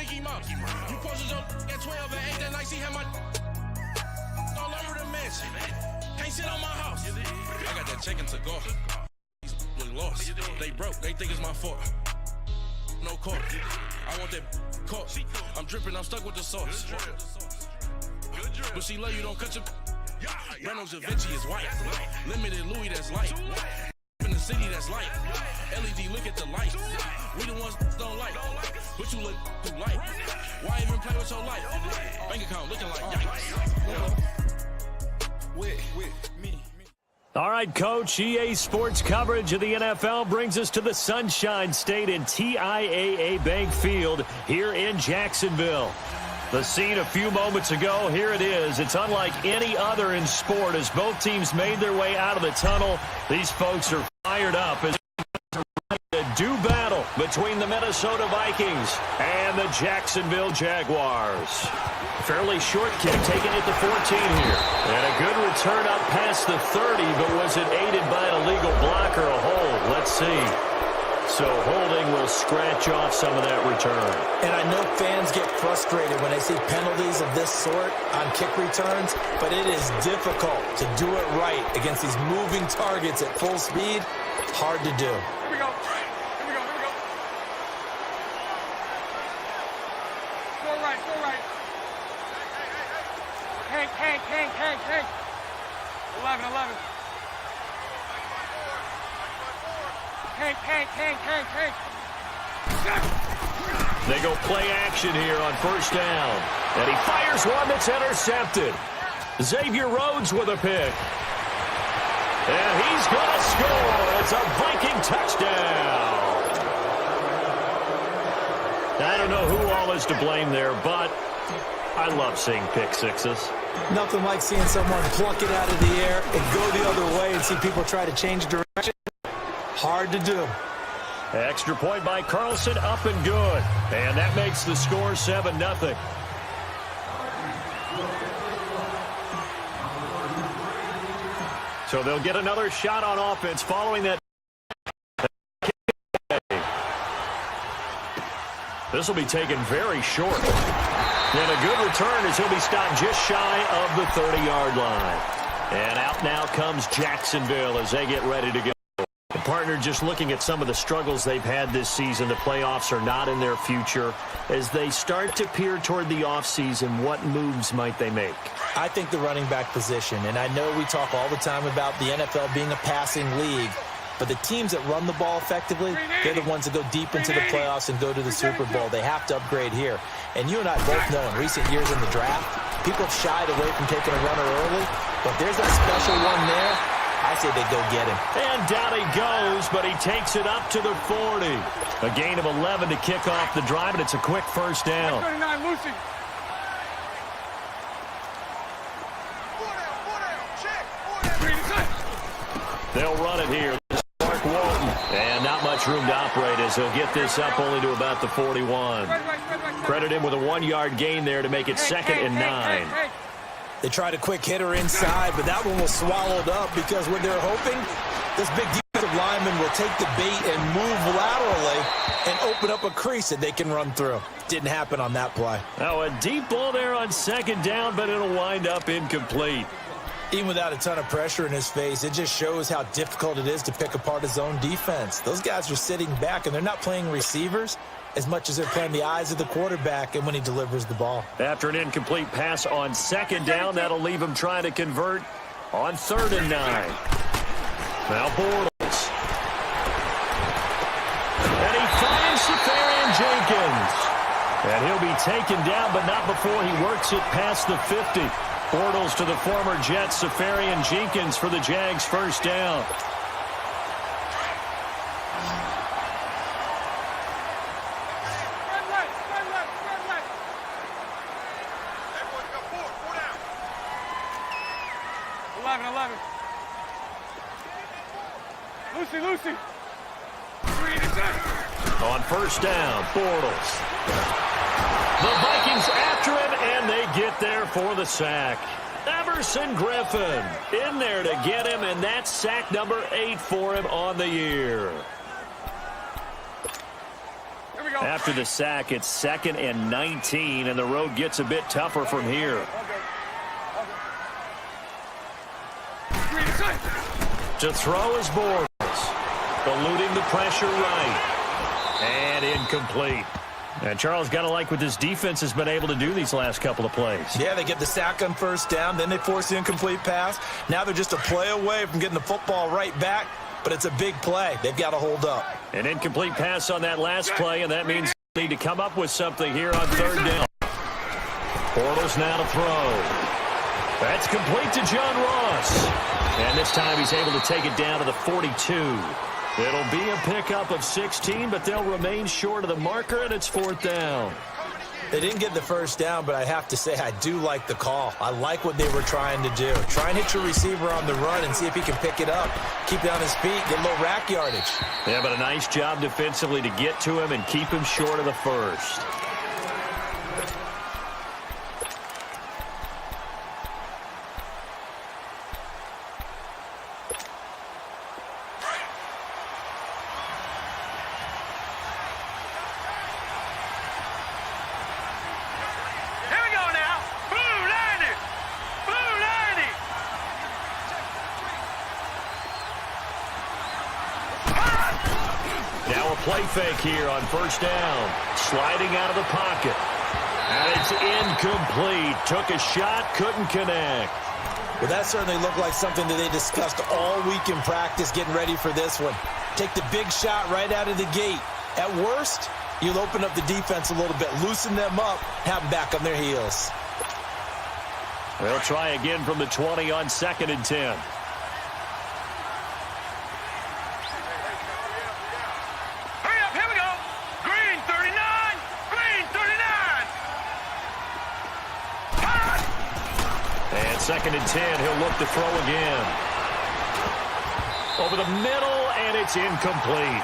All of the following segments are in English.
Mickey Mouse. You posted your at 12 and 8 that night, see how my all over the mansion. Can't sit on my house. I got that chicken to go. These look lost. They broke, they think it's my fault. No court. I want that court. I'm dripping, I'm stuck with the sauce. But she love you, don't cut your. Reynolds Da Vinci is white. Limited Louis, that's light. In the city, that's light. LED, look at the light. We the ones don't like. But you look too light. Why even play with your life? Bank account looking like yikes. With me. All right, Coach, EA Sports coverage of the NFL brings us to the Sunshine State in TIAA Bank Field here in Jacksonville. The scene a few moments ago, here it is. It's unlike any other in sport as both teams made their way out of the tunnel. These folks are fired up as a do battle between the Minnesota Vikings and the Jacksonville Jaguars. Fairly short kick taken at the 14 here. And a good return up past the 30, but was it aided by an illegal block or a hold? Let's see. So holding will scratch off some of that return. And I know fans get frustrated when they see penalties of this sort on kick returns, but it is difficult to do it right against these moving targets at full speed. Hard to do. Here we go. Here we go. Here we go. Go right. Go right. Hank. 11. Hank. They go play action here on first down. And he fires one that's intercepted. Xavier Rhodes with a pick. And he's going to score. It's a Viking touchdown. I don't know who all is to blame there, but I love seeing pick sixes. Nothing like seeing someone pluck it out of the air and go the other way and see people try to change direction. Hard to do. Extra point by Carlson, up and good. And that makes the score 7-0. So they'll get another shot on offense following that. This will be taken very short. And a good return as he'll be stopped just shy of the 30-yard line. And out now comes Jacksonville as they get ready to go. The partner, just looking at some of the struggles they've had this season, the playoffs are not in their future. As they start to peer toward the offseason, what moves might they make? I think the running back position, and I know we talk all the time about the NFL being a passing league, but the teams that run the ball effectively, they're the ones that go deep into the playoffs and go to the Super Bowl. They have to upgrade here. And you and I both know in recent years in the draft, people have shied away from taking a runner early, but there's that special one there. I say they go get him. And down he goes, but he takes it up to the 40. A gain of 11 to kick off the drive, and it's a quick first down. 39, Lucy. They'll run it here. Mark Walton. And not much room to operate as he'll get this up only to about the 41. Credit him with a 1-yard gain there to make it 2nd and 9. They tried a quick hitter inside, but that one was swallowed up because what they're hoping, this big defensive lineman will take the bait and move laterally and open up a crease that they can run through. Didn't happen on that play. Now a deep ball there on 2nd down, but it'll wind up incomplete. Even without a ton of pressure in his face, it just shows how difficult it is to pick apart his own defense. Those guys are sitting back, and they're not playing receivers as much as they're playing the eyes of the quarterback and when he delivers the ball. After an incomplete pass on 2nd down, that'll leave him trying to convert on 3rd and 9. Now Bortles. And he finds Safarian Jenkins. And he'll be taken down, but not before he works it past the 50. Bortles to the former Jets, Safarian Jenkins for the Jags' first down. Lucy. On first down, Bortles. The Vikings after him, and they get there for the sack. Everson Griffin in there to get him, and that's sack number 8 for him on the year. After the sack, it's 2nd and 19, and the road gets a bit tougher from here. To throw is Bortles, eluding the pressure right, and incomplete. And Charles, got to like what this defense has been able to do these last couple of plays. Yeah, they get the sack on first down, then they force the incomplete pass. Now they're just a play away from getting the football right back, but it's a big play. They've got to hold up. An incomplete pass on that last play, and that means they need to come up with something here on 3rd down. Bortles now to throw. That's complete to John Ross. And this time he's able to take it down to the 42. It'll be a pickup of 16, but they'll remain short of the marker, and it's 4th down. They didn't get the first down, but I have to say I do like the call. I like what they were trying to do. Try and hit your receiver on the run and see if he can pick it up. Keep it on his feet, get a little rack yardage. Yeah, but a nice job defensively to get to him and keep him short of the first. Play fake here on 1st down. Sliding out of the pocket. And it's incomplete. Took a shot, couldn't connect. Well, that certainly looked like something that they discussed all week in practice, getting ready for this one. Take the big shot right out of the gate. At worst, you'll open up the defense a little bit, loosen them up, have them back on their heels. They'll try again from the 20 on 2nd and 10. And 2nd and 10, he'll look to throw again. Over the middle, and it's incomplete.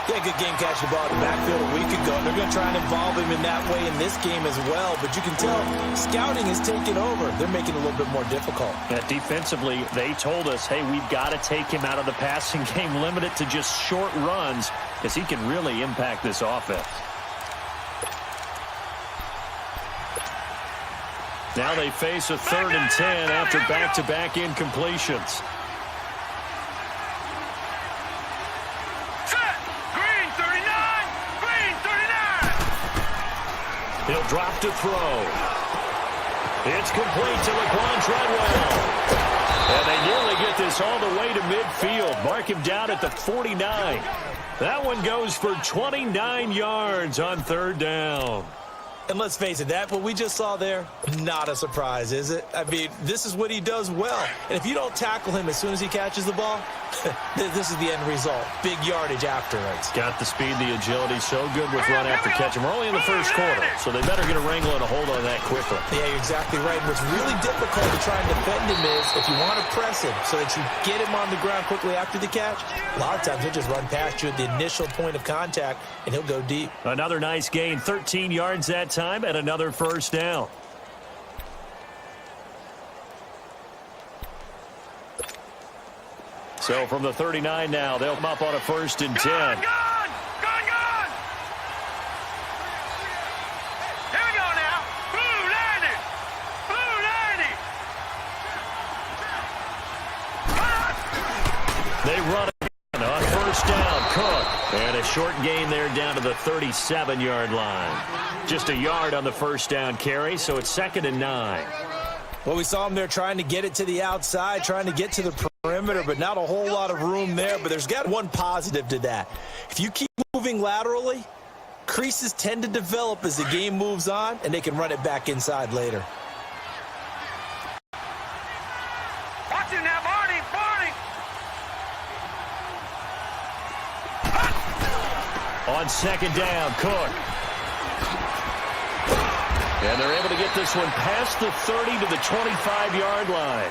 Yeah, good game catching the ball in the backfield a week ago. They're going to try and involve him in that way in this game as well. But you can tell scouting has taken over. They're making it a little bit more difficult. Yeah, defensively, they told us, hey, we've got to take him out of the passing game, limit it to just short runs, because he can really impact this offense. Now they face a 3rd and 10 after back-to-back incompletions. He'll drop to throw. It's complete to Laquan Treadwell. And they nearly get this all the way to midfield. Mark him down at the 49. That one goes for 29 yards on 3rd down. And let's face it, what we just saw there, not a surprise, is it? I mean, this is what he does well. And if you don't tackle him as soon as he catches the ball, this is the end result. Big yardage afterwards. Got the speed, the agility, so good with run after catch. And we're only in the 1st quarter, so they better get a wrangle and a hold on that quickly. Yeah, you're exactly right. What's really difficult to try and defend him is if you want to press him so that you get him on the ground quickly after the catch, a lot of times he'll just run past you at the initial point of contact, and he'll go deep. Another nice gain, 13 yards that time, and another 1st down. So from the 39 now, they'll come up on a 1st and 10. Gone! Here we go now. Blue 90! They run again on 1st down. Cook. And a short gain there down to the 37-yard line. Just a yard on the 1st down carry, so it's 2nd and 9. Well, we saw him there trying to get it to the outside, trying to get to the perimeter, but not a whole lot of room there. But there's got one positive to that. If you keep moving laterally, creases tend to develop as the game moves on, and they can run it back inside later. Watch him now, Barney! On 2nd down, Cook. And they're able to get this one past the 30 to the 25-yard line.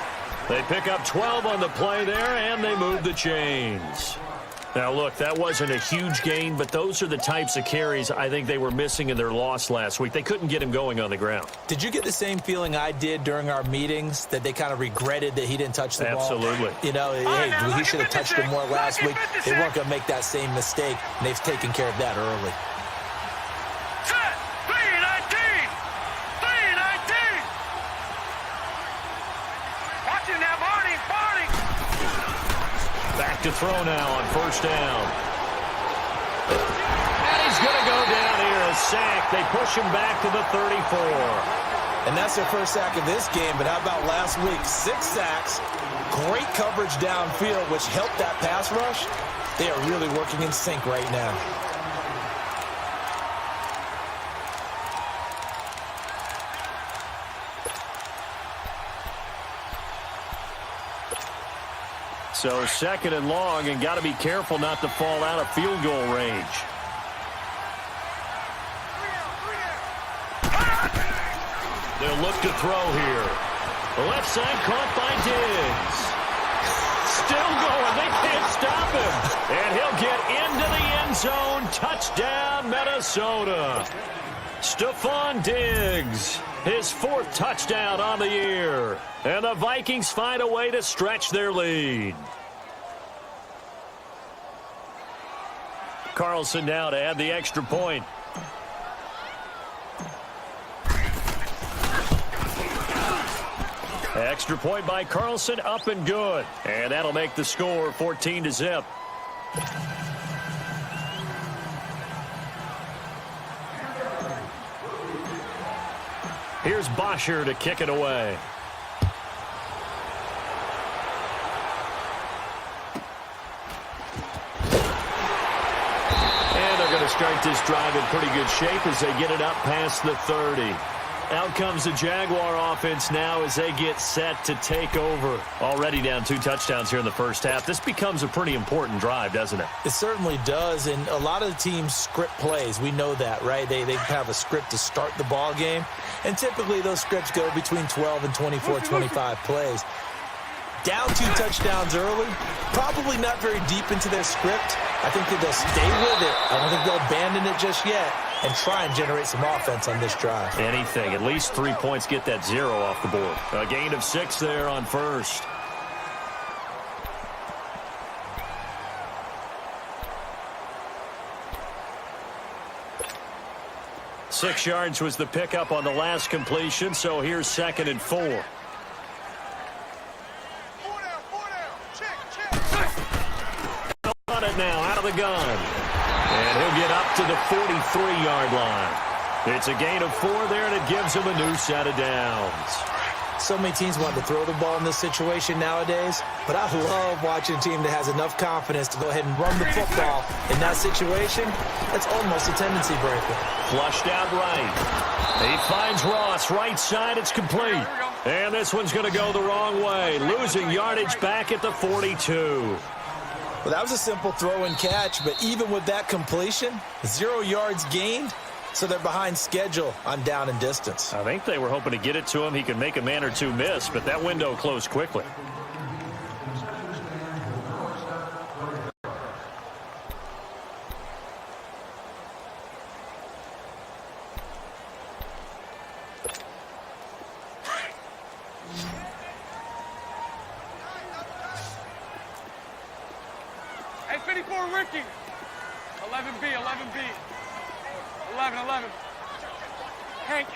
They pick up 12 on the play there, and they move the chains. Now, look, that wasn't a huge gain, but those are the types of carries I think they were missing in their loss last week. They couldn't get him going on the ground. Did you get the same feeling I did during our meetings, that they kind of regretted that he didn't touch the ball? Absolutely. You know, hey, he should have touched him more last week. They weren't going to make that same mistake, and they've taken care of that early. throw now on first down. And he's going to go down here, a sack. They push him back to the 34. And that's their first sack of this game, but how about last week? 6 sacks, great coverage downfield, which helped that pass rush. They are really working in sync right now. So 2nd and long, and got to be careful not to fall out of field goal range. They'll look to throw here. The left side caught by Diggs. Still going. They can't stop him. And he'll get into the end zone. Touchdown, Minnesota. Stephon Diggs, his 4th touchdown on the year. And the Vikings find a way to stretch their lead. Carlson now to add the extra point. Extra point by Carlson, up and good. And that'll make the score 14-0. Here's Bosher to kick it away. And they're going to start this drive in pretty good shape as they get it up past the 30. Out comes the Jaguar offense now as they get set to take over. Already down 2 touchdowns here in the first half. This becomes a pretty important drive, doesn't it? It certainly does, and a lot of the teams script plays. We know that, right? They have a script to start the ball game, and typically those scripts go between 12 and 24, 25 plays. Down 2 touchdowns early, probably not very deep into their script. I think that they'll stay with it. I don't think they'll abandon it just yet and try and generate some offense on this drive. Anything. At least 3 points, get that 0 off the board. A gain of 6 there on first. Six yards was the pickup on the last completion, so here's 2nd and 4. On it now, out of the gun. And he'll get up to the 43-yard line. It's a gain of 4 there, and it gives him a new set of downs. So many teams want to throw the ball in this situation nowadays, but I love watching a team that has enough confidence to go ahead and run the football in that situation. That's almost a tendency breaker. Flushed out right. He finds Ross, right side, it's complete. And this one's going to go the wrong way, losing yardage back at the 42. Well, that was a simple throw and catch, but even with that completion, 0 yards gained, so they're behind schedule on down and distance. I think they were hoping to get it to him. He could make a man or two miss, but that window closed quickly. Hey, 54, Ricky. 11B, 11B. 11. Hank.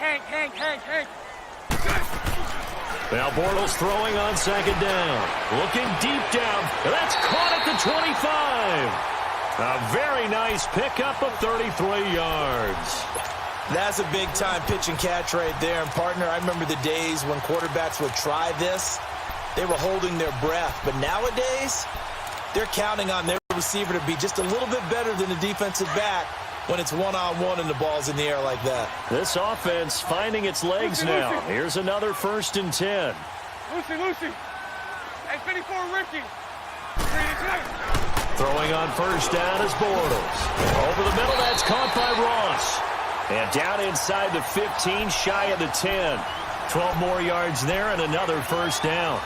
Now Bortles throwing on 2nd down. Looking deep down. That's caught at the 25. A very nice pickup of 33 yards. That's a big-time pitch and catch right there. And, partner, I remember the days when quarterbacks would try this. They were holding their breath. But nowadays, they're counting on their receiver to be just a little bit better than the defensive back when it's one-on-one and the ball's in the air like that. This offense finding its legs now. Here's another 1st and 10. Lucy. Hey, 54, Ricky. Throwing on 1st down is Bortles. Over the middle, that's caught by Ross. And down inside the 15, shy of the 10. 12 more yards there and another 1st down.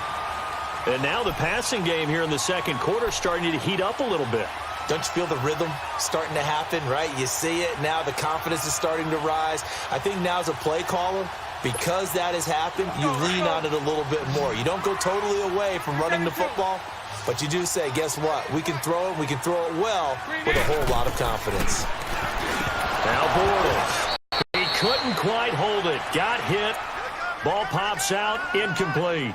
And now the passing game here in the 2nd quarter starting to heat up a little bit. Don't you feel the rhythm starting to happen, right? You see it now. The confidence is starting to rise. I think now as a play caller, because that has happened, you lean on it a little bit more. You don't go totally away from running the football, but you do say, guess what? We can throw it. We can throw it well with a whole lot of confidence. Now Bortles. He couldn't quite hold it. Got hit. Ball pops out. Incomplete.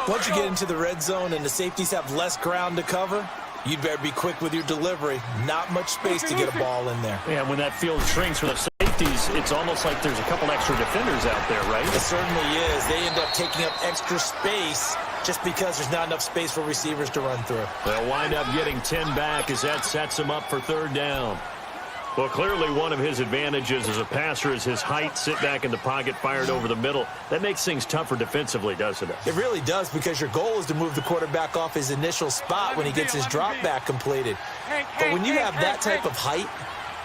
Once you get into the red zone and the safeties have less ground to cover, you'd better be quick with your delivery. Not much space to get a ball in there. Yeah, when that field shrinks for the safeties, it's almost like there's a couple extra defenders out there, right? It certainly is. They end up taking up extra space just because there's not enough space for receivers to run through. They'll wind up getting 10 back as that sets them up for third down. Well, clearly one of his advantages as a passer is his height, sit back in the pocket, fired over the middle. That makes things tougher defensively, doesn't it? It really does, because your goal is to move the quarterback off his initial spot when he gets his drop back completed. But when you have that type of height,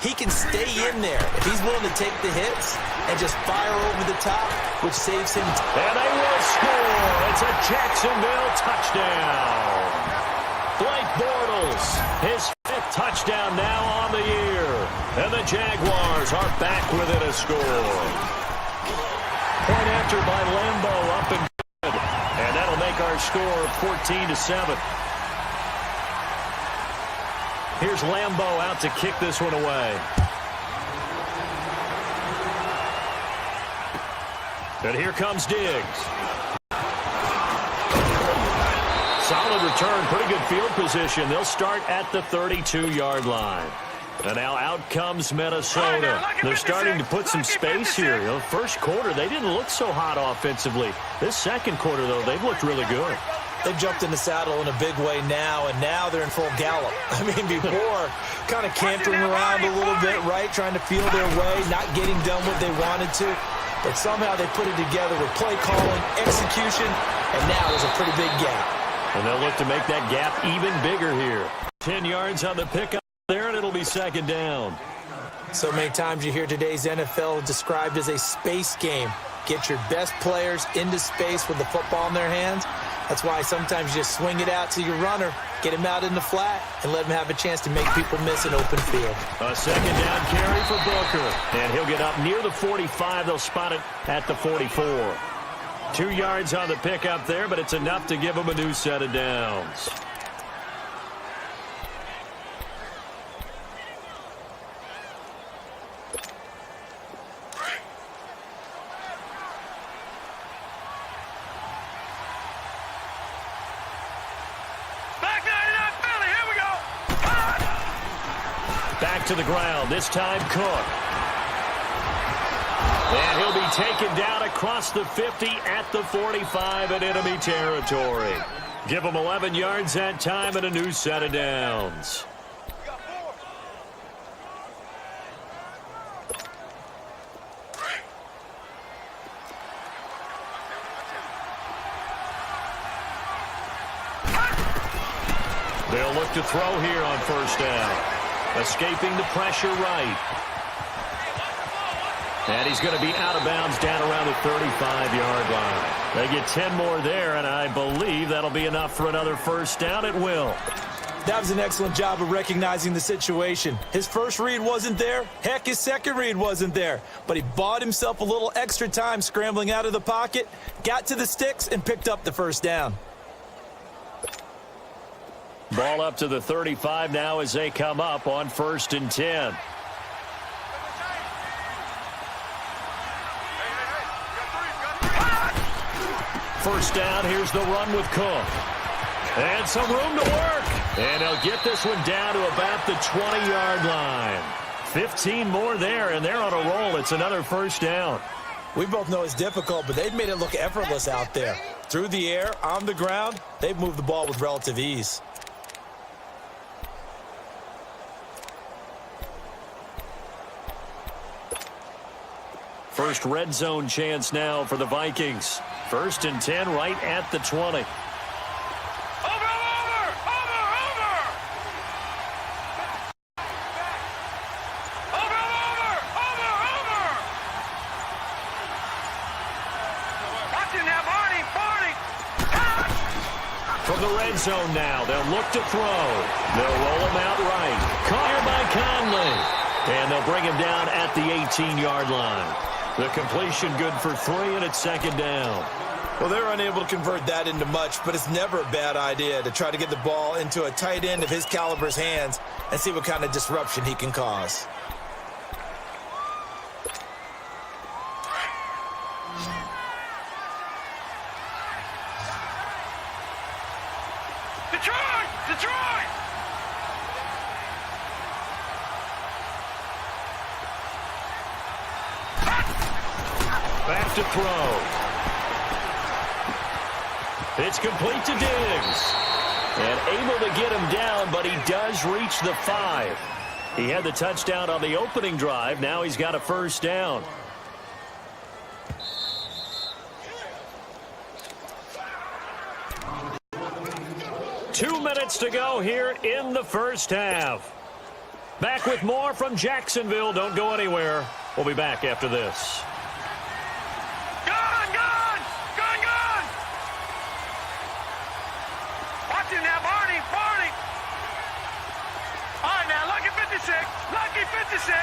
he can stay in there if he's willing to take the hits and just fire over the top, which saves him. And they will score. It's a Jacksonville touchdown. Blake Bortles, his 5th touchdown now on the year. And the Jaguars are back within a score. Point after by Lambo, up and good. And that'll make our score 14-7. Here's Lambo out to kick this one away. And here comes Diggs. Solid return, pretty good field position. They'll start at the 32-yard line. And now out comes Minnesota. They're starting to put some space here. You know, first quarter, they didn't look so hot offensively. This second quarter, though, they've looked really good. They've jumped in the saddle in a big way now, and now they're in full gallop. I mean, before, kind of cantering around a little bit, right, trying to feel their way, not getting done what they wanted to. But somehow they put it together with play calling, execution, and now there's a pretty big gap. And they'll look to make that gap even bigger here. 10 yards on the pickup there, and it'll be second down. So many times you hear today's NFL described as a space game. Get your best players into space with the football in their hands. That's why sometimes you just swing it out to your runner, get him out in the flat, and let him have a chance to make people miss an open field. A second down carry for Booker. And he'll get up near the 45. They'll spot it at the 44. 2 yards on the pickup there, but it's enough to give them a new set of downs. Back to the ground, this time Cook. And he'll be taken down across the 50 at the 45 in enemy territory. Give him 11 yards that time and a new set of downs. They'll look to throw here on first down. Escaping the pressure right. And he's going to be out of bounds down around the 35-yard line. They get 10 more there, and I believe that'll be enough for another first down. It will. That was an excellent job of recognizing the situation. His first read wasn't there. Heck, his second read wasn't there. But he bought himself a little extra time scrambling out of the pocket, got to the sticks, and picked up the first down. Ball up to the 35 now as they come up on 1st and 10. First down, here's the run with Cook. And some room to work. And they'll get this one down to about the 20-yard line. 15 more there, and they're on a roll. It's another first down. We both know it's difficult, but they've made it look effortless out there. Through the air, on the ground, they've moved the ball with relative ease. First red zone chance now for the Vikings. 1st and 10 right at the 20. From the red zone now, they'll look to throw. They'll roll him out right. Caught here by Conley. And they'll bring him down at the 18-yard line. The completion good for 3, and it's second down. Well, they're unable to convert that into much, but it's never a bad idea to try to get the ball into a tight end of his caliber's hands and see what kind of disruption he can cause. Detroit! Back to throw. It's complete to Diggs. And able to get him down, but he does reach the 5. He had the touchdown on the opening drive. Now he's got a first down. Two minutes to go here in the first half. Back with more from Jacksonville. Don't go anywhere. We'll be back after this. Gone! Watch him now, Barney! All right, now, lucky 56. Lucky 56.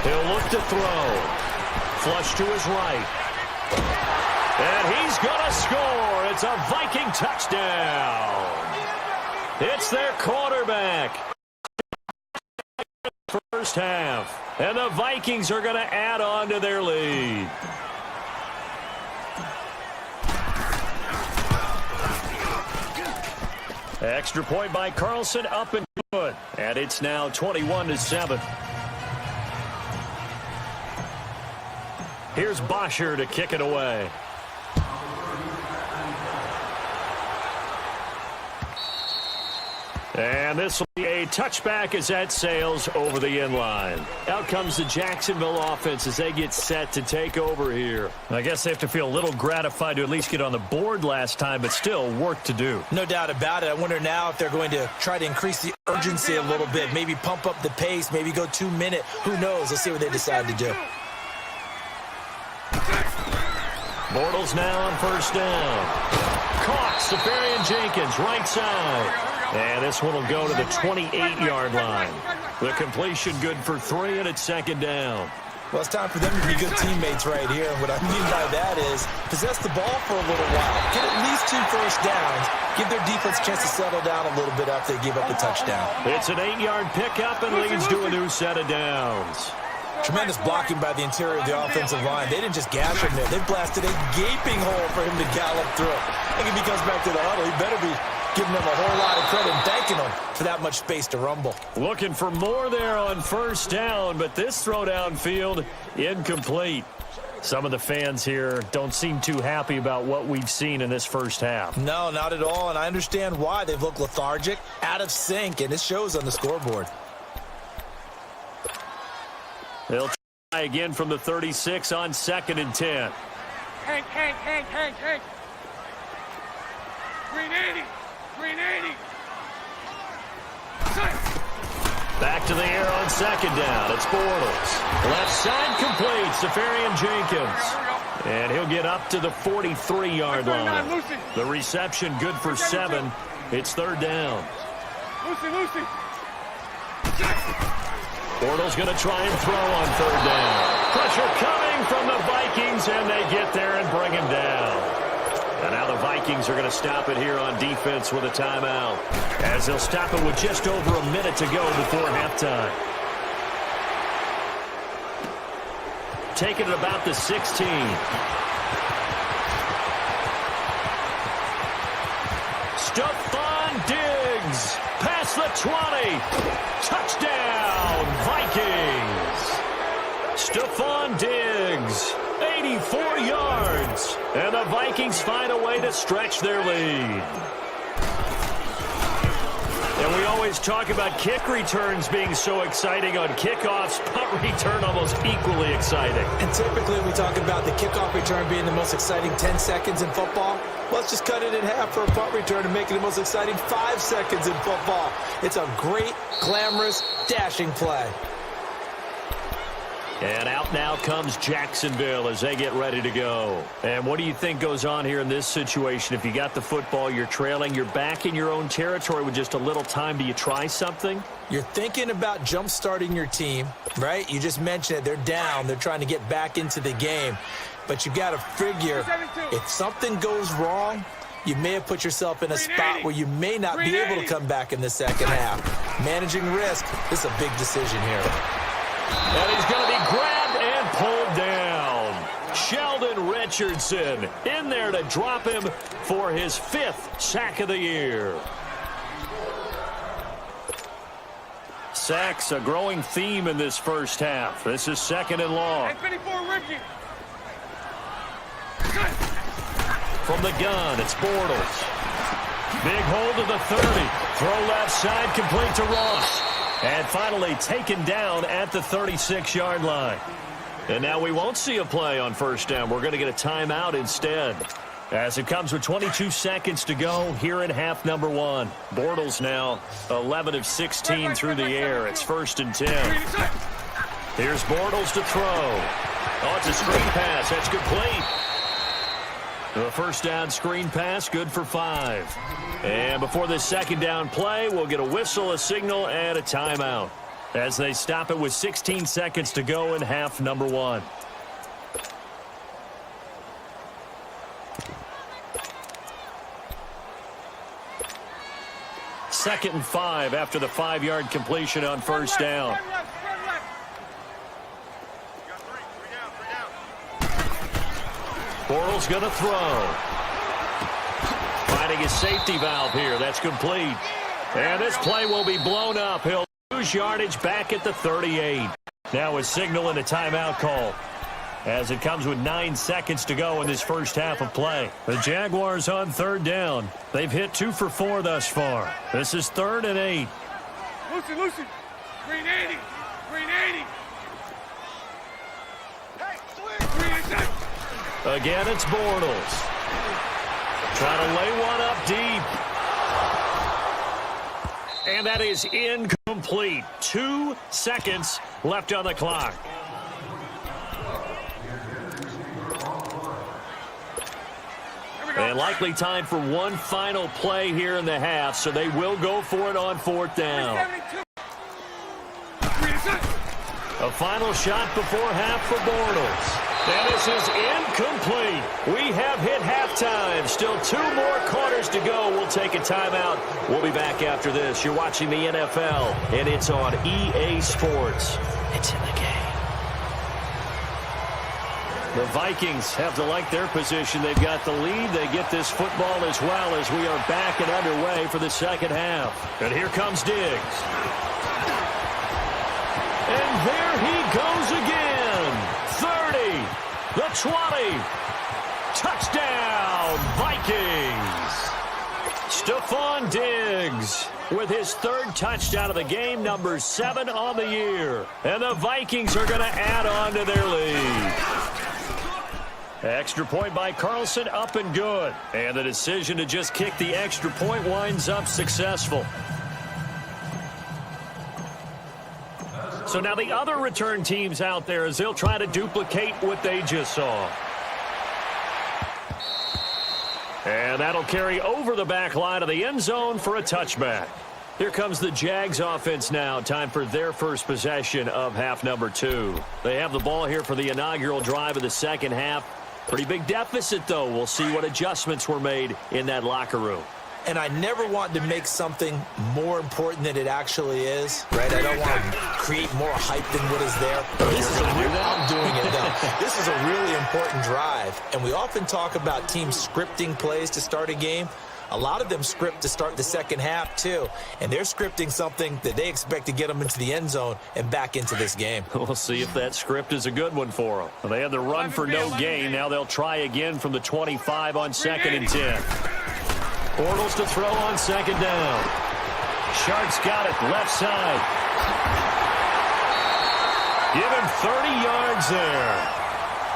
He'll look to throw. Flush to his right. And he's going to score. It's a Viking touchdown. It's their quarterback. First half. And the Vikings are going to add on to their lead. Extra point by Carlson, up and good. And it's now 21-7. Here's Bosher to kick it away. And this will be a touchback as that sails over the inline. Out comes the Jacksonville offense as they get set to take over here. I guess they have to feel a little gratified to at least get on the board last time, but still work to do. No doubt about it. I wonder now if they're going to try to increase the urgency a little bit, maybe pump up the pace, maybe go 2-minute. Who knows? Let's see what they decide to do. Bortles now on first down. Caught. Safarian Jenkins, right side. And this one will go to the 28-yard line. The completion good for 3, and it's second down. Well, it's time for them to be good teammates right here. What I mean by that is possess the ball for a little while. Get at least 2 first downs. Give their defense a chance to settle down a little bit after they give up a touchdown. It's an 8-yard pickup and leads to a new set of downs. Tremendous blocking by the interior of the offensive line. They didn't just gash him there. They blasted a gaping hole for him to gallop through. I think if he comes back to the huddle, he better be giving them a whole lot of credit and thanking them for that much space to rumble. Looking for more there on first down, but this throw downfield incomplete. Some of the fans here don't seem too happy about what we've seen in this first half. No, not at all, and I understand why. They've looked lethargic, out of sync, and it shows on the scoreboard. They'll try again from the 36 on 2nd and 10. Hank. 380. Back to the air on 2nd down. It's Bortles. Left side complete. Safarian Jenkins. And he'll get up to the 43-yard line. The reception good for 7. It's 3rd down. Lucy. Bortles going to try and throw on 3rd down. Pressure coming from the Vikings, and they get there and bring him down. And now the Vikings are going to stop it here on defense with a timeout, as they'll stop it with just over a minute to go before halftime. Taking it about the 16. Stephon Diggs past the 20. Touchdown, Vikings. Stephon Diggs, 84 yards. And the Vikings find a way to stretch their lead. And we always talk about kick returns being so exciting on kickoffs. Punt return almost equally exciting. And typically we talk about the kickoff return being the most exciting 10 seconds in football. Let's just cut it in half for a punt return and make it the most exciting 5 seconds in football. It's a great, glamorous, dashing play. And out now comes Jacksonville as they get ready to go. And what do you think goes on here in this situation? If you got the football, you're trailing, you're back in your own territory with just a little time. Do you try something? You're thinking about jump-starting your team, right? You just mentioned it. They're down. They're trying to get back into the game. But you got to figure if something goes wrong, you may have put yourself in a spot where you may not be able to come back in the second half. Managing risk, this is a big decision here. And he's going to be grabbed and pulled down. Richardson in there to drop him for his 5th sack of the year. Sacks, a growing theme in this first half. This is 2nd and long. From the gun, it's Bortles. Big hold of the 30. Throw left side, complete to Ross. And finally taken down at the 36-yard line. And now we won't see a play on first down. We're going to get a timeout instead. As it comes with 22 seconds to go here in half number 1. Bortles now 11 of 16 through the air. It's 1st and 10. Here's Bortles to throw. Oh, it's a screen pass. That's complete. The first down screen pass, good for 5. And before this second down play, we'll get a whistle, a signal, and a timeout as they stop it with 16 seconds to go in half number 1. Second and 5 after the 5-yard completion on first down. Bortles going to throw. Finding his safety valve here. That's complete. And this play will be blown up. He'll lose yardage back at the 38. Now a signal and a timeout call as it comes with 9 seconds to go in this first half of play. The Jaguars on 3rd down. They've hit 2 for 4 thus far. This is 3rd and 8. Lucy. Green 80. Green 80. Again, it's Bortles. Trying to lay one up deep. And that is incomplete. 2 seconds left on the clock. And likely time for one final play here in the half, so they will go for it on 4th down. A final shot before half for Bortles. And this is incomplete. We have hit halftime. Still 2 more quarters to go. We'll take a timeout. We'll be back after this. You're watching the NFL, and it's on EA Sports. It's in the game. The Vikings have to like their position. They've got the lead. They get this football as well as we are back and underway for the second half. And here comes Diggs. And there he goes again. 30, the 20. Touchdown, Vikings. Stephon Diggs with his 3rd touchdown of the game, number 7 on the year. And the Vikings are going to add on to their lead. Extra point by Carlson, up and good. And the decision to just kick the extra point winds up successful. So now the other return teams out there as they'll try to duplicate what they just saw. And that'll carry over the back line of the end zone for a touchback. Here comes the Jags offense now. Time for their first possession of half number 2. They have the ball here for the inaugural drive of the second half. Pretty big deficit, though. We'll see what adjustments were made in that locker room. And I never want to make something more important than it actually is, right? I don't want to create more hype than what is there. I'm doing it now. This is a really important drive, and we often talk about teams scripting plays to start a game. A lot of them script to start the second half, too, and they're scripting something that they expect to get them into the end zone and back into this game. We'll see if that script is a good one for them. Well, they had the run for no gain. Now they'll try again from the 25 on 2nd and 10. Bortles to throw on 2nd down. Sharks got it left side. Give him 30 yards there.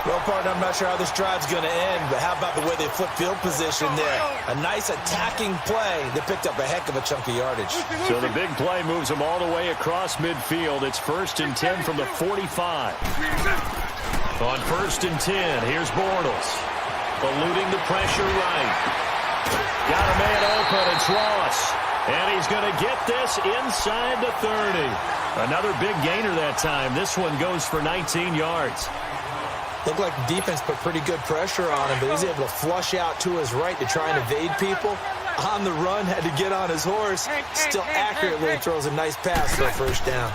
Well, partner, I'm not sure how this drive's going to end, but how about the way they flip field position there? A nice attacking play that picked up a heck of a chunk of yardage. So the big play moves them all the way across midfield. It's 1st and 10 from the 45. On 1st and 10, here's Bortles. Eluding the pressure right. Got a man open, it's Ross. And he's going to get this inside the 30. Another big gainer that time. This one goes for 19 yards. Looked like the defense put pretty good pressure on him, but he's able to flush out to his right to try and evade people. On the run, had to get on his horse. Still accurately throws a nice pass for a first down.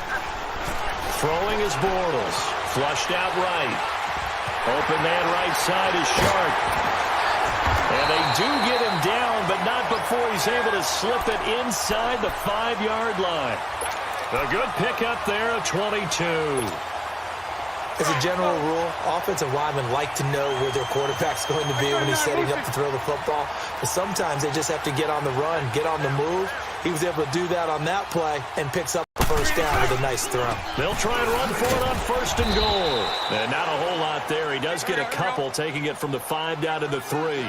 Throwing is Bortles. Flushed out right. Open man right side is Sharp. And they do get him down, but not before he's able to slip it inside the 5-yard line. A good pickup there of 22. As a general rule, offensive linemen like to know where their quarterback's going to be when he's setting up to throw the football. But sometimes they just have to get on the run, get on the move. He was able to do that on that play and picks up the first down with a nice throw. They'll try and run for it on 1st and goal. And not a whole lot there. He does get a couple, taking it from the 5 down to the 3.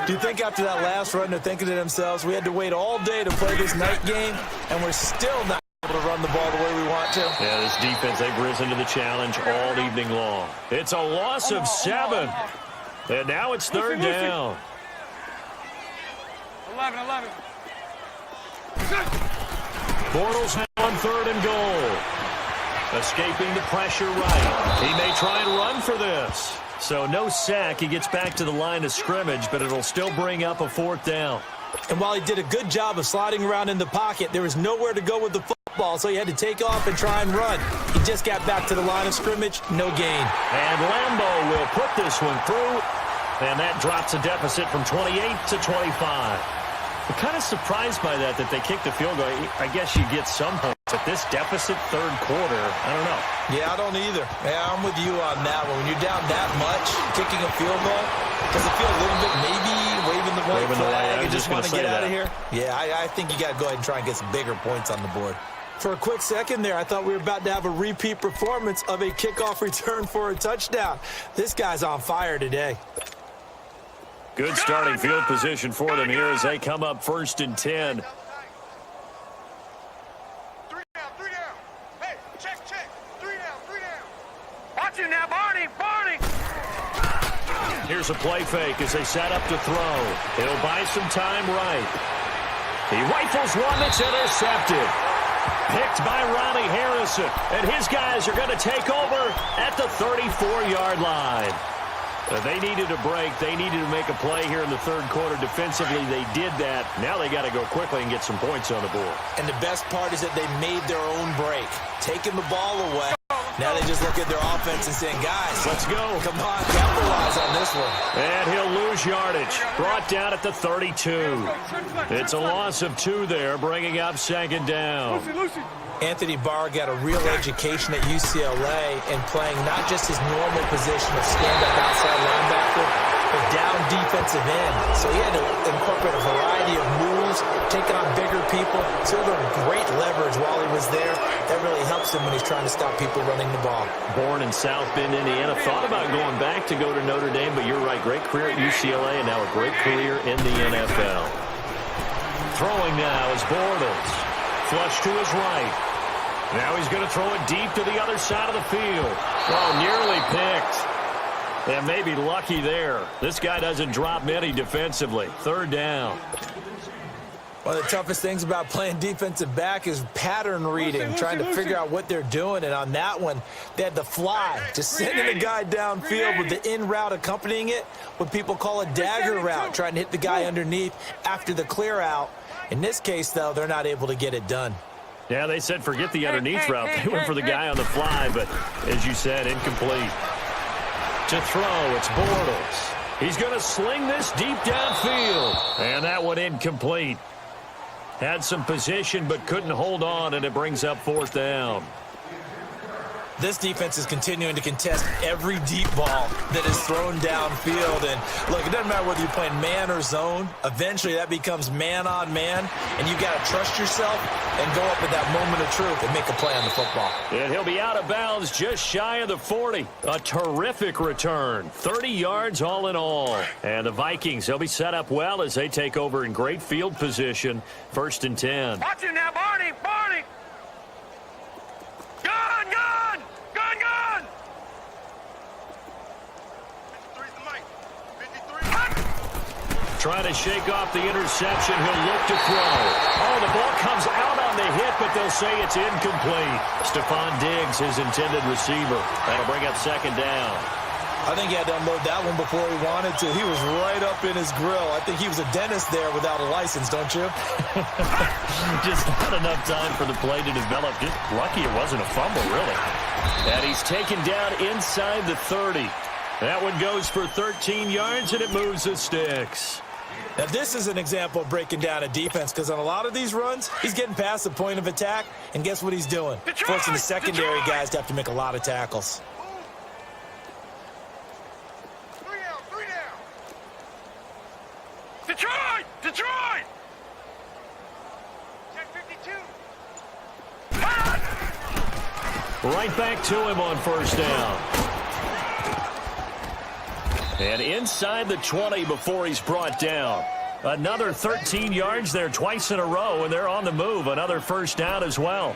Do you think after that last run they're thinking to themselves, we had to wait all day to play this night game, and we're still not able to run the ball the way we want to? Yeah, this defense, they've risen to the challenge all evening long. It's a loss of 7. And now it's 3rd down. 11. Bortles now on 3rd and goal. Escaping the pressure right. He may try and run for this. So no sack. He gets back to the line of scrimmage, but it'll still bring up a 4th down. And while he did a good job of sliding around in the pocket, there was nowhere to go with the football, so he had to take off and try and run. He just got back to the line of scrimmage, no gain. And Lambeau will put this one through, and that drops a deficit from 28 to 25. I'm kind of surprised by that they kicked the field goal. I guess you get some points. But this deficit 3rd quarter, I don't know. Yeah, I don't either. Yeah, I'm with you on that one. When you're down that much, kicking a field goal, does it feel a little bit maybe waving the white flag and just want to get out of here? Yeah, I think you got to go ahead and try and get some bigger points on the board. For a quick second there, I thought we were about to have a repeat performance of a kickoff return for a touchdown. This guy's on fire today. Good starting field position for them here as they come up 1st and 10. 3 down. Hey, check. 3 down. Watch him now, Barney. Here's a play fake as they set up to throw. He'll buy some time right. He rifles one that's intercepted. Picked by Ronnie Harrison. And his guys are going to take over at the 34-yard line. They needed a break. They needed to make a play here in the 3rd quarter. Defensively, they did that. Now they got to go quickly and get some points on the board. And the best part is that they made their own break, taking the ball away. Now they just look at their offense and saying, guys, let's go. Come on, capitalize on this one. And he'll lose yardage. Brought down at the 32. It's a loss of 2 there, bringing up 2nd down. Lucy. Anthony Barr got a real education at UCLA and playing not just his normal position of stand-up outside linebacker, but down defensive end. So he had to incorporate a variety of moves, take on bigger people. So he learned great leverage while he was there. That really helps him when he's trying to stop people running the ball. Born in South Bend, Indiana. Thought about going back to go to Notre Dame, but you're right. Great career at UCLA and now a great career in the NFL. Throwing now is Bortles. Flush to his right. Now he's going to throw it deep to the other side of the field. Oh, nearly picked. And maybe lucky there. This guy doesn't drop many defensively. 3rd down. One of the toughest things about playing defensive back is pattern reading, trying to figure out what they're doing. And on that one, they had the fly, just sending the guy downfield with the in route accompanying it, what people call a dagger route, trying to hit the guy underneath after the clear out. In this case, though, they're not able to get it done. Yeah, they said forget the underneath route. They went for the guy on the fly, but as you said, incomplete. To throw, it's Bortles. He's going to sling this deep downfield. And that one incomplete. Had some position but couldn't hold on, and it brings up 4th down. This defense is continuing to contest every deep ball that is thrown downfield. And, look, it doesn't matter whether you're playing man or zone. Eventually, that becomes man-on-man, and you've got to trust yourself and go up at that moment of truth and make a play on the football. And he'll be out of bounds just shy of the 40. A terrific return. 30 yards all in all. And the Vikings, they'll be set up well as they take over in great field position. 1st and 10. Watch him now, Barney. Gun. Trying to shake off the interception. He'll look to throw. Oh, the ball comes out on the hit, but they'll say it's incomplete. Stephon Diggs, his intended receiver. That'll bring up 2nd down. I think he had to unload that one before he wanted to. He was right up in his grill. I think he was a dentist there without a license, don't you? Just not enough time for the play to develop. Just lucky it wasn't a fumble, really. And he's taken down inside the 30. That one goes for 13 yards, and it moves the sticks. Now, this is an example of breaking down a defense, because on a lot of these runs, he's getting past the point of attack, and guess what he's doing? Forcing the secondary guys to have to make a lot of tackles. Three down. Detroit! Check 52. Right back to him on first down. And inside the 20 before he's brought down. Another 13 yards there twice in a row, and they're on the move. Another first down as well.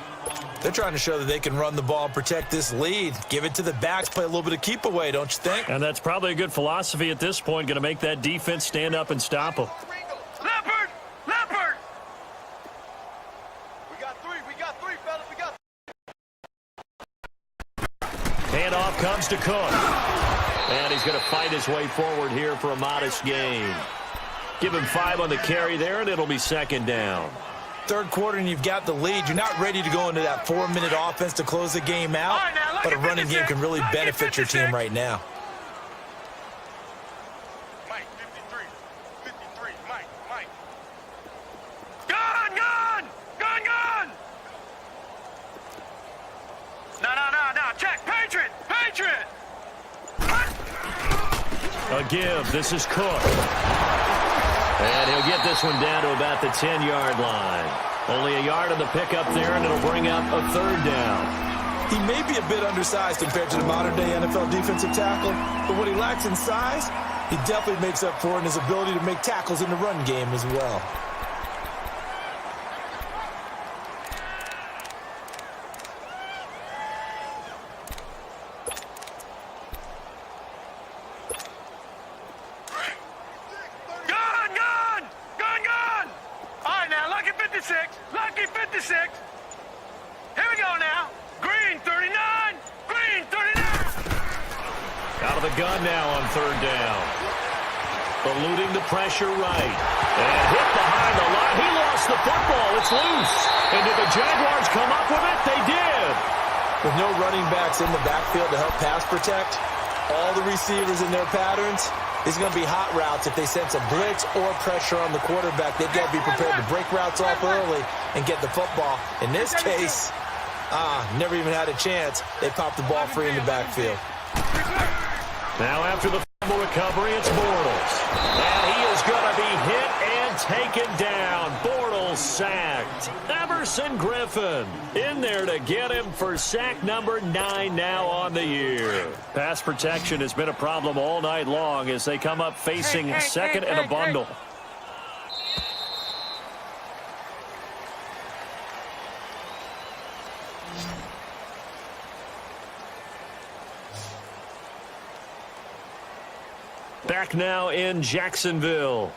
They're trying to show that they can run the ball and protect this lead. Give it to the backs, play a little bit of keep away, don't you think? And that's probably a good philosophy at this point, going to make that defense stand up and stop them. Leopard! We got three, fellas. We got Handoff comes to Cook. And he's going to fight his way forward here for a modest gain. Give him 5 on the carry there, and it'll be second down. Third quarter, and you've got the lead. You're not ready to go into that 4-minute offense to close the game out, but a running game can really benefit your team right now. Mike, 53, Mike. Gun! No, check, Patriot! A give. This is Cook. And he'll get this one down to about the 10-yard line. Only a yard on the pickup there, and it'll bring up a third down. He may be a bit undersized compared to the modern-day NFL defensive tackle, but what he lacks in size, he definitely makes up for in his ability to make tackles in the run game as well. Lucky 56. Here we go now. Green 39. Out of the gun now on third down. Eluding the pressure right. And hit behind the line. He lost the football. It's loose. And did the Jaguars come up with it? They did. With no running backs in the backfield to help pass protect, all the receivers in their patterns, it's going to be hot routes. If they sense a blitz or pressure on the quarterback, they've got to be prepared to break routes off early and get the football. In this case, never even had a chance. They popped the ball free in the backfield. Now after the fumble recovery, it's Bortles. And he is going to be hit and taken down. Bortles sacked. Everson Griffin in there to get him for sack number 9 now on the year. Pass protection has been a problem all night long as they come up facing second and a bundle. Back now in Jacksonville.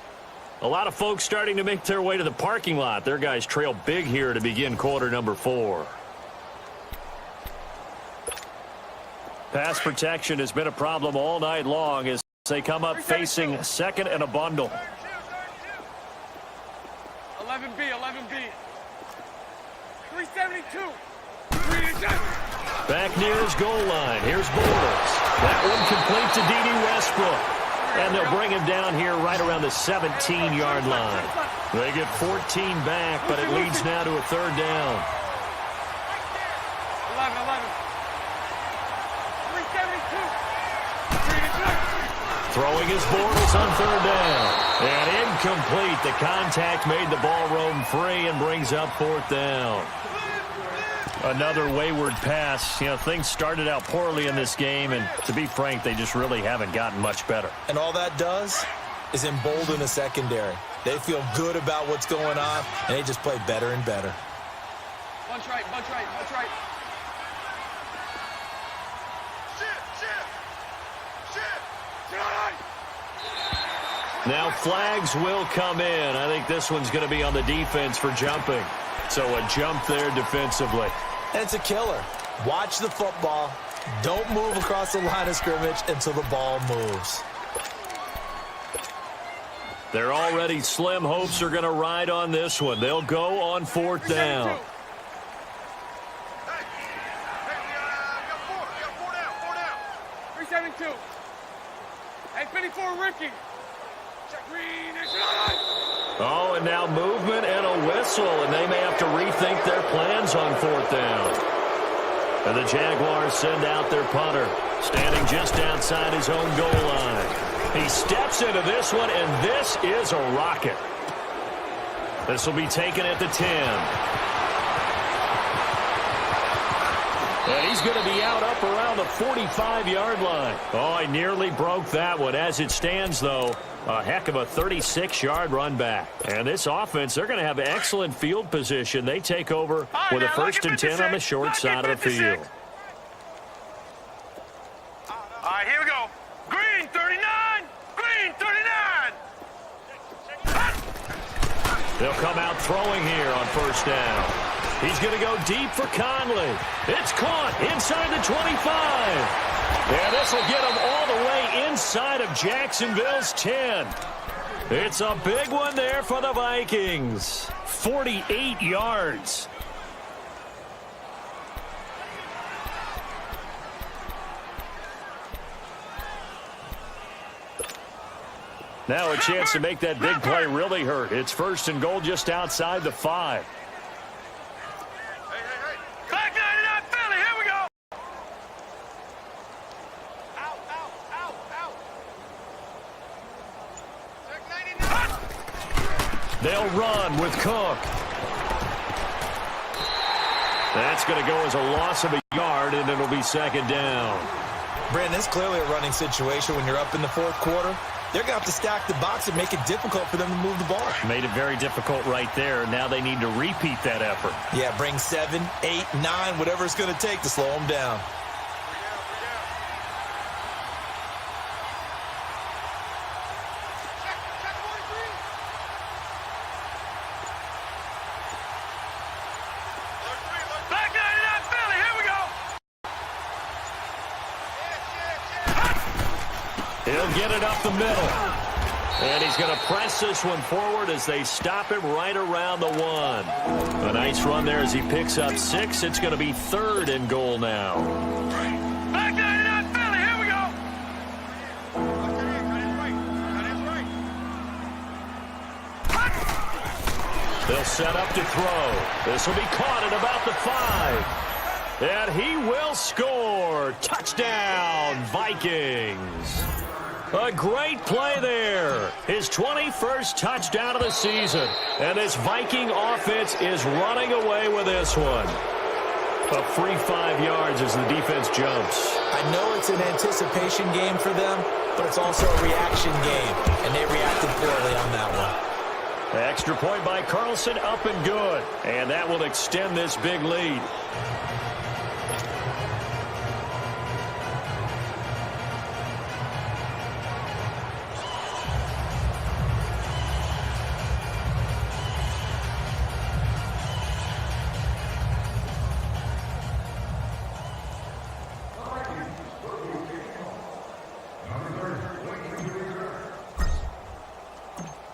A lot of folks starting to make their way to the parking lot. Their guys trail big here to begin quarter number 4. Pass protection has been a problem all night long as they come up facing second and a bundle. 11B. 372. Back near his goal line. Here's Bortles. That one complete to D.D. Westbrook. And they'll bring him down here right around the 17-yard line. They get 14 back, but it leads now to a third down. 11. 372. Throwing his Bortles on third down. And incomplete. The contact made the ball roam free and brings up fourth down. Another wayward pass. You know, things started out poorly in this game, and to be frank, they just really haven't gotten much better. And all that does is embolden the secondary. They feel good about what's going on, and they just play better and better. Bunch right. Now flags will come in. I think this one's going to be on the defense for jumping. So a jump there defensively. And it's a killer. Watch the football, Don't move across the line of scrimmage until the ball moves. Their already slim hopes are going to ride on this one. They'll go on 4th down. Hey, we got four down. 372. Hey, 54, Ricky. Check green. Oh, and now movement and a whistle, and they may have to rethink their plans on 4th down. And the Jaguars send out their punter, standing just outside his own goal line. He steps into this one, and this is a rocket. This will be taken at the 10. And he's going to be out up around the 45-yard line. Oh, he nearly broke that one. As it stands, though, a heck of a 36-yard run back. And this offense, they're going to have excellent field position. They take over with a 1st and 10 on the short side of the field. All right, here we go. Green 39. Green 39. They'll come out throwing here on 1st down. He's going to go deep for Conley. It's caught inside the 25. And this will get him all the way inside of Jacksonville's 10. It's a big one there for the Vikings. 48 yards. Now a chance to make that big play really hurt. It's 1st and goal just outside the 5. Hey. Back 99 Philly. Here we go. Out. Check 99. They'll run with Cook. That's going to go as a loss of a yard, and it'll be 2nd down. Brandon, it's clearly a running situation when you're up in the 4th quarter. They're going to have to stack the box and make it difficult for them to move the ball. Made it very difficult right there. Now they need to repeat that effort. Yeah, bring 7, 8, 9, whatever it's going to take to slow them down. Back 99 Philly. Here we go. He'll get it up the middle. And he's going to press this one forward as they stop him right around the 1. A nice run there as he picks up 6. It's going to be 3rd and goal now. Back 99 Philly. Here we go. They'll set up to throw. This will be caught at about the 5. And he will score. Touchdown, Vikings. A great play there. His 21st touchdown of the season. And this Viking offense is running away with this one. A free 5 yards as the defense jumps. I know it's an anticipation game for them, but it's also a reaction game, and they reacted poorly on that one. Extra point by Carlson, up and good. And that will extend this big lead.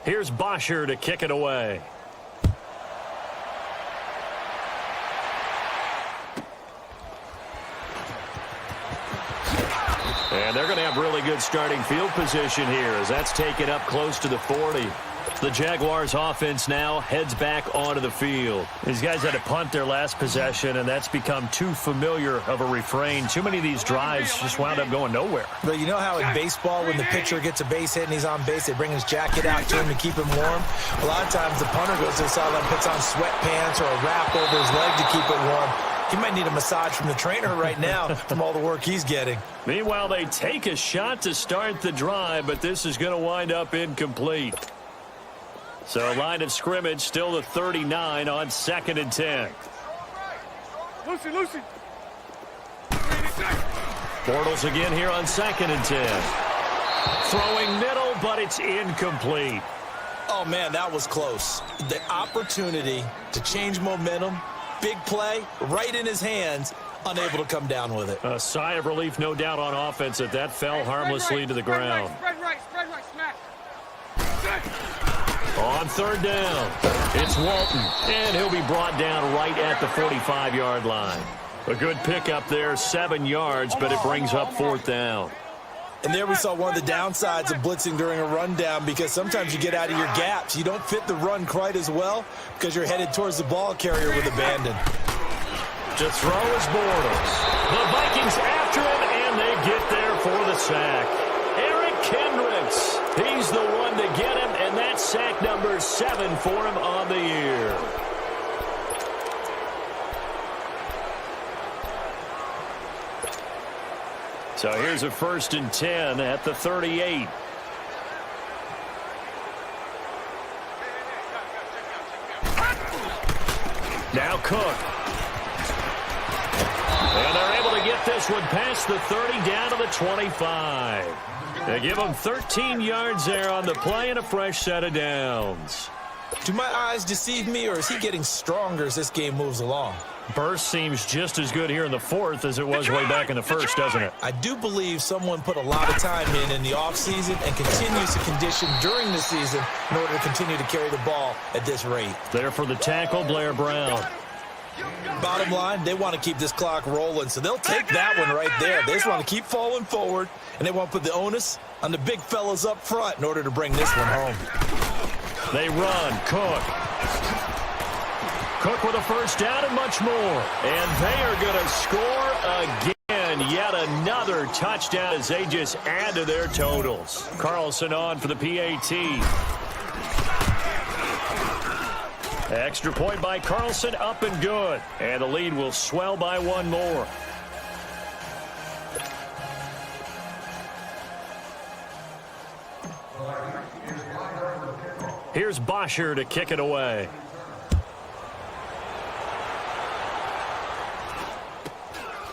Here's Bosher to kick it away. And they're going to have really good starting field position here as that's taken up close to the 40. The Jaguars offense now heads back onto the field. These guys had to punt their last possession, and that's become too familiar of a refrain. Too many of these drives just wound up going nowhere. But you know how in baseball, when the pitcher gets a base hit and he's on base, they bring his jacket out to him to keep him warm? A lot of times the punter goes to the sideline, puts on sweatpants or a wrap over his leg to keep it warm. He might need a massage from the trainer right now from all the work he's getting. Meanwhile, they take a shot to start the drive, but this is going to wind up incomplete. So line of scrimmage still the 39 on 2nd and 10. Lucy. Bortles again here on 2nd and 10. Throwing middle, but it's incomplete. Oh, man, that was close. The opportunity to change momentum, big play, right in his hands, unable to come down with it. A sigh of relief, no doubt, on offense that fell harmlessly to the ground. Spread right, smack. On third down, it's Walton, and he'll be brought down right at the 45-yard line. A good pickup there, 7 yards, but it brings up fourth down. And there we saw one of the downsides of blitzing during a rundown, because sometimes you get out of your gaps. You don't fit the run quite as well because you're headed towards the ball carrier with abandon. To throw is Bortles. The Vikings after him, and they get there for the sack. Eric Kendricks, he's the one to get him, and that's sack number 7 for him on the year. So here's a 1st and 10 at the 38. Now Cook. And they're able to get this one past the 30 down to the 25. They give him 13 yards there on the play and a fresh set of downs. Do my eyes deceive me, or is he getting stronger as this game moves along? Burst seems just as good here in the 4th as it was way back in the 1st, doesn't it? I do believe someone put a lot of time in the offseason and continues to condition during the season in order to continue to carry the ball at this rate. There for the tackle, Blair Brown. Bottom line, they want to keep this clock rolling, so they'll take that one right there. They just want to keep falling forward, and they want to put the onus on the big fellas up front in order to bring this one home. They run. Cook. Cook with a first down and much more. And they are going to score again. Yet another touchdown as they just add to their totals. Carlson on for the PAT. Extra point by Carlson, up and good. And the lead will swell by one more. Here's Bosher to kick it away.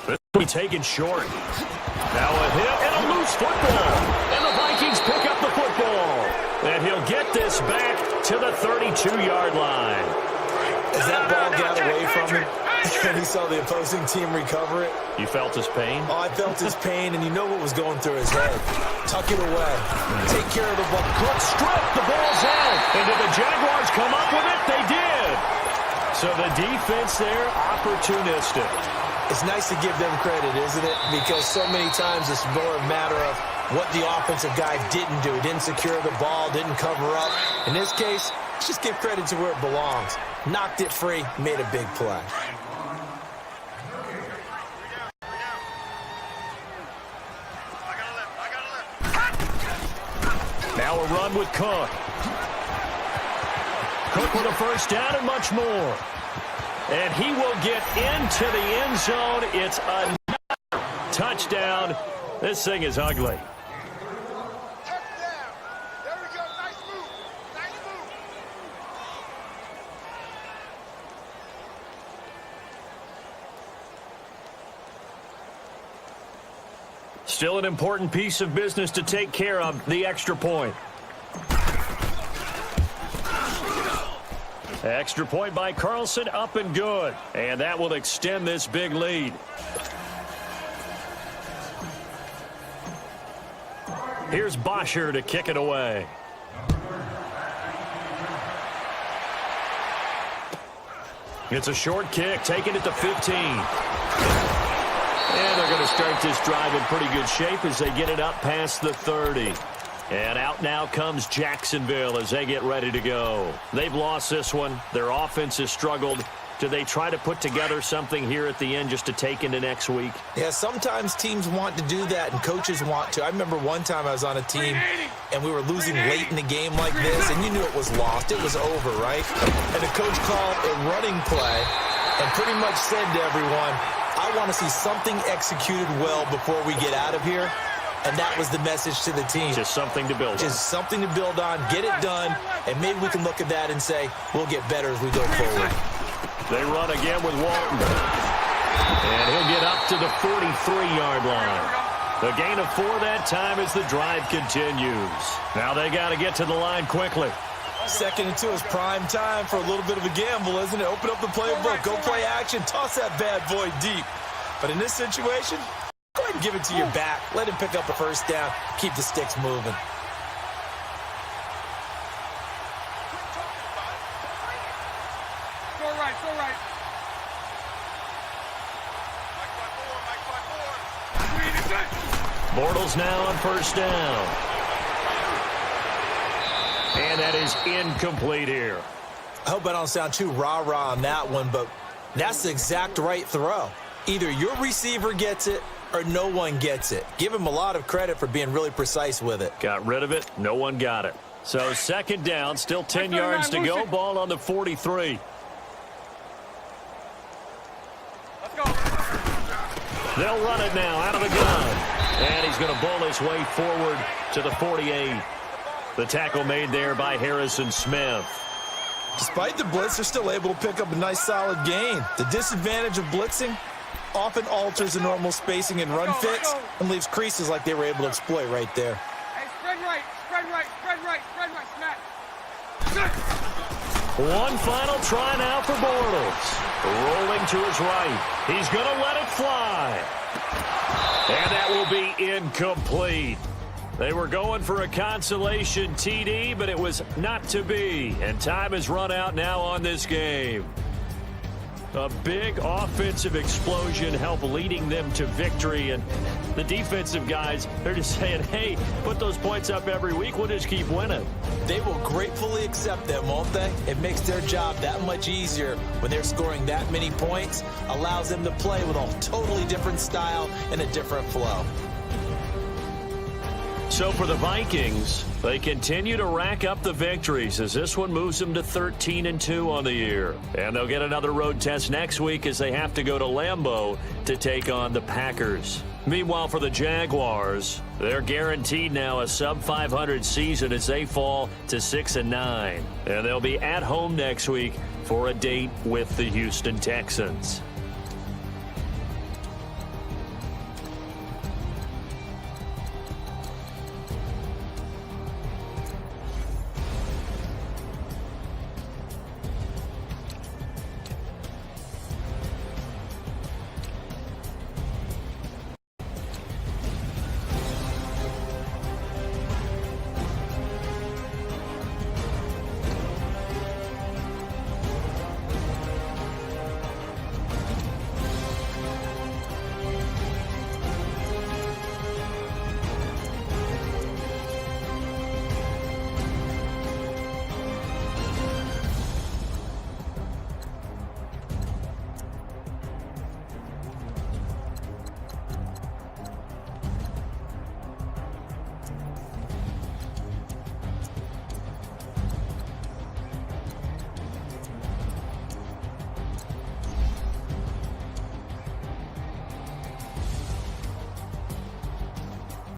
This will be taken short. Now a hit and a loose football. And the Vikings pick up the football. And he'll get this back to the 32-yard line. As that ball got away from him, and he saw the opposing team recover it. You felt his pain? Oh, I felt his pain, and you know what was going through his head. Tuck it away. Take care of the ball. Good strip. The ball's out. And did the Jaguars come up with it? They did. So the defense there, opportunistic. It's nice to give them credit, isn't it? Because so many times it's more a matter of what the offensive guy didn't do. Didn't secure the ball, didn't cover up. In this case, just give credit to where it belongs. Knocked it free, made a big play. Now a run with Cook. Cook with a first down and much more. And he will get into the end zone. It's another touchdown. This thing is ugly. Touchdown. There we go. Nice move. Nice move. Still an important piece of business to take care of, the extra point. Extra point by Carlson, up and good. And that will extend this big lead. Here's Bosher to kick it away. It's a short kick, taking it to 15. And they're going to start this drive in pretty good shape as they get it up past the 30. And out now comes Jacksonville as they get ready to go. They've lost this one. Their offense has struggled. Do they try to put together something here at the end just to take into next week? Yeah, sometimes teams want to do that and coaches want to. I remember one time I was on a team and we were losing late in the game like this, and you knew it was lost. It was over, right? And the coach called a running play and pretty much said to everyone, I want to see something executed well before we get out of here. And that was the message to the team. Just something to build on. Just something to build on, get it done, and maybe we can look at that and say, we'll get better as we go forward. They run again with Walton. And he'll get up to the 43-yard line. The gain of 4 that time as the drive continues. Now they got to get to the line quickly. 2nd and 2 is prime time for a little bit of a gamble, isn't it? Open up the playbook, go play action, toss that bad boy deep. But in this situation, go ahead and give it to your back. Let him pick up a first down. Keep the sticks moving. Go right, go right. Bortles now on first down. And that is incomplete here. I hope I don't sound too rah-rah on that one, but that's the exact right throw. Either your receiver gets it or no one gets it. Give him a lot of credit for being really precise with it. Got rid of it. No one got it. So second down, still 10 yards to go. Ball on the 43. Let's go. They'll run it now out of the gun. And he's going to bull his way forward to the 48. The tackle made there by Harrison Smith. Despite the blitz, they're still able to pick up a nice solid gain. The disadvantage of blitzing often alters the normal spacing and run fits and leaves creases like they were able to exploit right there. Hey, spread right, spread right, spread right, spread right, smack. One final try now for Bortles. Rolling to his right. He's going to let it fly. And that will be incomplete. They were going for a consolation TD, but it was not to be. And time has run out now on this game. A big offensive explosion helped leading them to victory. And the defensive guys, they're just saying, hey, put those points up every week. We'll just keep winning. They will gratefully accept them, won't they? It makes their job that much easier when they're scoring that many points. Allows them to play with a totally different style and a different flow. So for the Vikings, they continue to rack up the victories as this one moves them to 13-2 on the year. And they'll get another road test next week as they have to go to Lambeau to take on the Packers. Meanwhile, for the Jaguars, they're guaranteed now a sub-500 season as they fall to 6-9. And they'll be at home next week for a date with the Houston Texans.